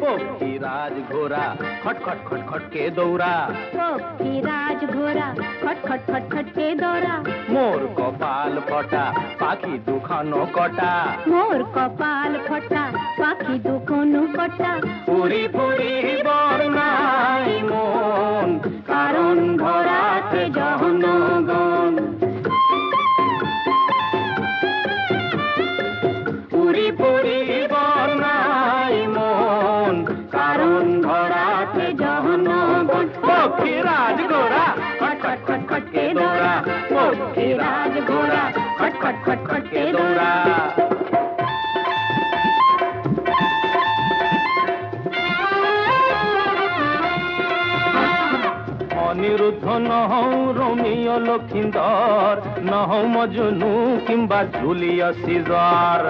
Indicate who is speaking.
Speaker 1: পক্ষীরাজ ঘোড়া খটখট খটখট কে দৌড়া
Speaker 2: পক্ষীরাজ ঘোড়া খটখট খটখট কে দৌড়া
Speaker 1: মোর কপাল ফটা পাখি দুখানো কটা
Speaker 2: মোর কপাল ফটা পাখি দুখানো কটা
Speaker 1: পুরি পুরি বর্ণাই মন কারণ ভরাতে জনগণ পুরি পুরি বর্ণাই মন কারণ ভরাতে জনগণ পক্ষীরাজ ঘোড়া খটখট খটখট কে দৌড়া পক্ষীরাজ ঘোড়া খটখট খটখট কে দৌড়া অনিরুদ্ধ নহৌ রোমিও লক্ষিন্দর নহৌ মজনু কিংবা জুলিয়াস সিজার